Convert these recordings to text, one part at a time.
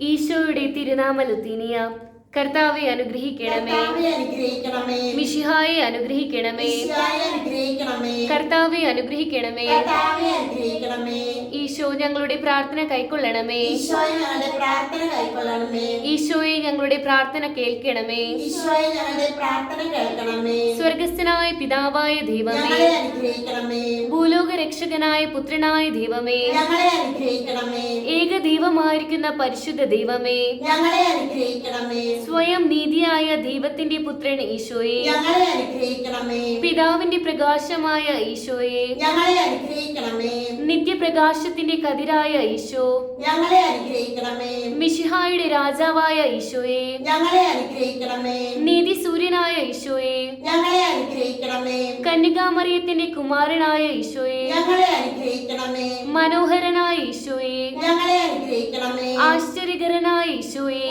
ഈശോയുടെ തിരുനാമ ലുത്തീനിയ. കർത്താവെ അനുഗ്രഹിക്കണമേ. മിശിഹായെ അനുഗ്രഹിക്കണമേ. കർത്താവെ അനുഗ്രഹിക്കണമേ. ഈശോ ഞങ്ങളുടെ പ്രാർത്ഥന കൈക്കൊള്ളണമേ. ഈശോയെ ഞങ്ങളുടെ പ്രാർത്ഥന കേൾക്കണമേ. സ്വർഗസ്ഥനായ പിതാവായ ദൈവമേ, ഭൂലോക രക്ഷകനായ പുത്രനായ ദൈവമേ, ഏക ദൈവമായിരിക്കുന്ന പരിശുദ്ധ ദൈവമേ, സ്വയം നീതിയായ ദൈവത്തിന്റെ പുത്രൻ ഈശോയെ, പിതാവിന്റെ പ്രകാശമായ ഈശോയെ, നിത്യപ്രകാശത്തിന്റെ കതിരായ ഈശോ, മിശിഹായുടെ രാജാവായ ഈശോയെ, നീതി സൂര്യനായ ഈശോയെ, കന്യകാമറിയത്തിന്റെ കുമാരനായ ഈശോയെ, മനോഹരനായ ഈശോയെ, ആശ്ചര്യകരനായ ഈശോയെ,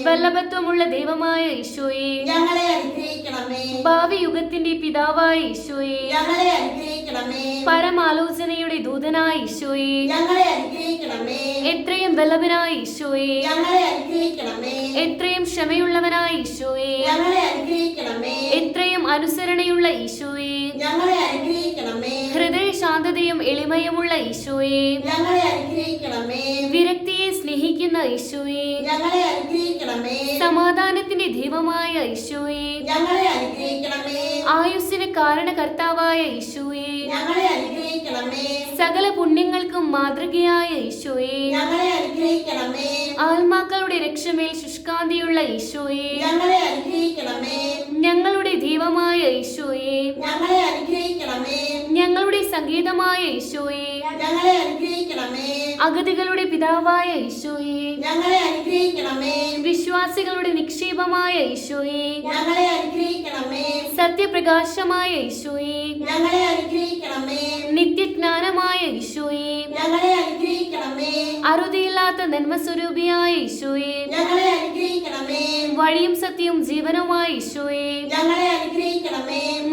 വല്ലഭത്വമുള്ള ദൈവമായ ഈശോയെ, ഭാവി യുഗത്തിന്റെ പിതാവായ ഈശോയെ, പരമാലോചനയുടെ ദൂതനായ ഈശോയെ, എത്രയും വല്ലഭനായ ഈശോയെ, എത്രയും ക്ഷമയുള്ളവനായ ഈശോയെ, എത്രയും അനുസരണയുള്ള ഈശോയെ, ഹൃദയ ശാന്തതയും എളിമയുമുള്ള ഈശോയെ, വിരക്തിയെ സ്നേഹിക്കുന്ന ഈശോയെ, സമാധാനത്തിന്റെ ദൈവമായ ഈശോയെ, ആയുസ്സിന് കാരണകർത്താവായ ഈശോയെ, സകല പുണ്യങ്ങൾക്കും മാതൃകയായ ഈശോയെ, ആത്മാക്കളുടെ രക്ഷമേൽ ശുഷ്കാന്തിയുള്ള ഈശോയെ, ഞങ്ങളുടെ ദൈവമായ ഈശോയെ, ഞങ്ങളുടെ സംഗീതമായ ഈശോയെ, അഗതികളുടെ പിതാവായ ഈശോയെ, വിശ്വാസികളുടെ നിക്ഷേപമായ ഈശോയെ, സത്യപ്രകാശമായ ഈശോയെ, നിത്യജ്ഞാനമായ ഈശോയെ, അറുതിയില്ലാത്ത നന്മസ്വരൂപിയായ ഈശോയെ, വഴിയും സത്യവും ജീവനുമായ ഈശോയെ,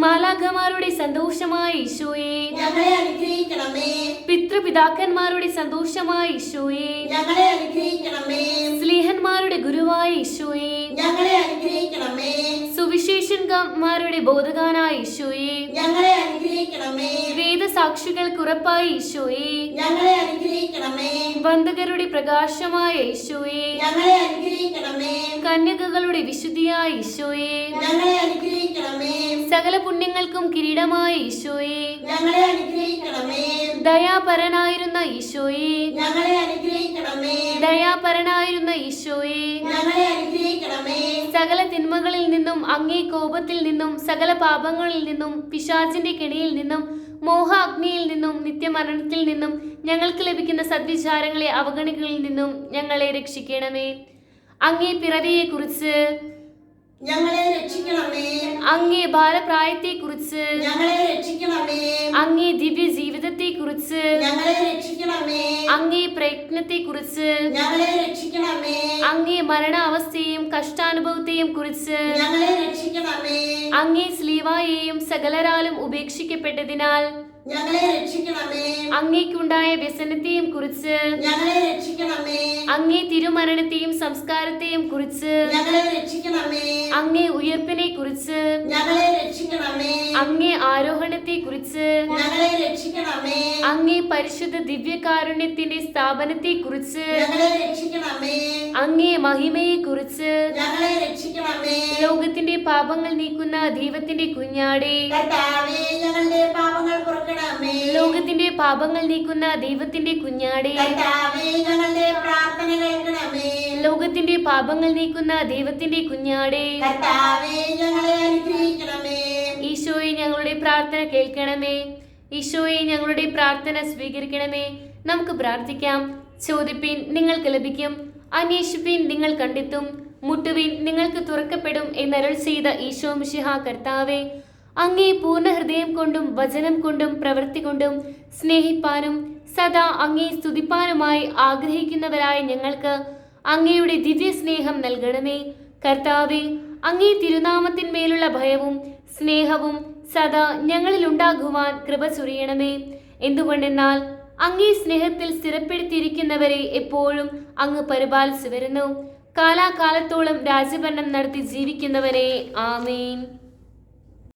മാലാഖമാരുടെ സന്തോഷമായ ഈശോയെ, പിതൃപിതാക്കന്മാരുടെ സന്തോഷമായ ഈശോയെ, സ്ലീഹന്മാരുടെ ഗുരുവായ ഈശോയെ, സുവിശേഷന്മാരുടെ ബോധകാനായ ഈശോയെ, വേദസാക്ഷികൾക്ക് ഉറപ്പായ ഈശോയെ, ബന്ധകരുടെ പ്രകാശമായ ഈശോയെ, കന്യകകളുടെ വിശുദ്ധിയായ ഈശോയെ, സകല പുണ്യങ്ങൾക്കും കിരീടമായ ഈശോയെ, ദയാപരനായിരുന്ന ഈശോയെ, ദയാപരനായിരുന്ന ഈശോയെ, സകല തിന്മകളിൽ നിന്നും അങ്ങേ കോപത്തിൽ നിന്നും സകല പാപങ്ങളിൽ നിന്നും പിശാചിന്റെ കെണിയിൽ നിന്നും മോഹ അഗ്നിയിൽ നിന്നും നിത്യമരണത്തിൽ നിന്നും ഞങ്ങൾക്ക് ലഭിക്കുന്ന സദ്വിചാരങ്ങളെ അവഗണികളിൽ നിന്നും ഞങ്ങളെ രക്ഷിക്കണമേ. അങ്ങേ പിറവിയെക്കുറിച്ച് ഞങ്ങളെ രക്ഷിക്കണമേ. അങ്ങേ ബാലപ്രായത്തെക്കുറിച്ച് ഞങ്ങളെ രക്ഷിക്കണമേ. അങ്ങേ ദിവ്യ ജീവിതത്തെക്കുറിച്ച് ഞങ്ങളെ രക്ഷിക്കണമേ. അങ്ങേ പ്രയത്നത്തെക്കുറിച്ച് ഞങ്ങളെ രക്ഷിക്കണമേ. അങ്ങേ മരണാവസ്ഥയെയും കഷ്ടാനുഭവത്തെയും കുറിച്ച് ഞങ്ങളെ രക്ഷിക്കണമേ. അങ്ങേ സ്ലീവായെയും സകലരാലും ഉപേക്ഷിക്കപ്പെട്ടതിനാൽ ഞങ്ങളെ രക്ഷിക്കണമേ. അങ്ങേക്കുണ്ടായ വ്യസനത്തെയും കുറിച്ച് ഞങ്ങളെ രക്ഷിക്കണമേ. അങ്ങേ തിരുമരണത്തെയും സംസ്കാരത്തെയും കുറിച്ച് ഞങ്ങളെ രക്ഷിക്കണമേ. അങ്ങേ ഉയർപ്പിനെ കുറിച്ച് ഞങ്ങളെ രക്ഷിക്കണമേ. അങ്ങേ ആരോഹണത്തെ കുറിച്ച് ഞങ്ങളെ രക്ഷിക്കണമേ. അങ്ങേ പരിശുദ്ധ ദിവ്യകാരുണ്യത്തിന്റെ സ്ഥാപനത്തെ കുറിച്ച് ഞങ്ങളെ രക്ഷിക്കണമേ. അങ്ങേ മഹിമയെ കുറിച്ച് ഞങ്ങളെ രക്ഷിക്കണമേ. ലോകത്തിന്റെ പാപങ്ങൾ നീക്കുന്ന ദൈവത്തിന്റെ കുഞ്ഞാടേ, കർത്താവേ ഞങ്ങളുടെ പാപങ്ങൾ പൊറുക്കണമേ. ലോകത്തിന്റെ പാപങ്ങൾ നീക്കുന്ന ദൈവത്തിന്റെ കുഞ്ഞാടേ, കർത്താവേ ഞങ്ങളുടെ പ്രാർത്ഥന കേൾക്കണമേ. ലോകത്തിന്റെ പാപങ്ങൾ നീക്കുന്ന ദൈവത്തിന്റെ കുഞ്ഞാടേ, കർത്താവേ ഞങ്ങളെ അനുഗ്രഹിക്കണമേ. ഈശോയെ ഞങ്ങളുടെ പ്രാർത്ഥന കേൾക്കണമേ. ഈശോയെ ഞങ്ങളുടെ പ്രാർത്ഥന സ്വീകരിക്കണമേ. നമുക്ക് പ്രാർത്ഥിക്കാം. ചോദിപ്പിൻ, നിങ്ങൾക്ക് ലഭിക്കും. അന്വേഷിപ്പിൻ, നിങ്ങൾ കണ്ടെത്തും. മുട്ടുവിൻ, നിങ്ങൾക്ക് തുറക്കപ്പെടും എന്നരുൾ ചെയ്ത ഈശോ മിശിഹാ കർത്താവേ, അങ്ങേ പൂർണ്ണ ഹൃദയം കൊണ്ടും വചനം കൊണ്ടും പ്രവൃത്തി കൊണ്ടും സ്നേഹിപ്പാനും സദാ അങ്ങേ സ്തുതിപ്പാനുമായി ആഗ്രഹിക്കുന്നവരായ ഞങ്ങൾക്ക് അങ്ങയുടെ ദിവ്യ സ്നേഹം നൽകണമേ. കർത്താവേ, അങ്ങേ തിരുനാമത്തിന്മേലുള്ള ഭയവും സ്നേഹവും സദാ ഞങ്ങളിലുണ്ടാകുവാൻ കൃപ ചൊരിയണമേ. എന്തുകൊണ്ടെന്നാൽ അങ്ങേ സ്നേഹത്തിൽ സ്ഥിരപ്പെടുത്തിയിരിക്കുന്നവരെ എപ്പോഴും അങ്ങ് പരിപാലിച്ചു വരുന്നു. കാലാകാലത്തോളം രാജഭരണം നടത്തി ജീവിക്കുന്നവനെ ആമേൻ.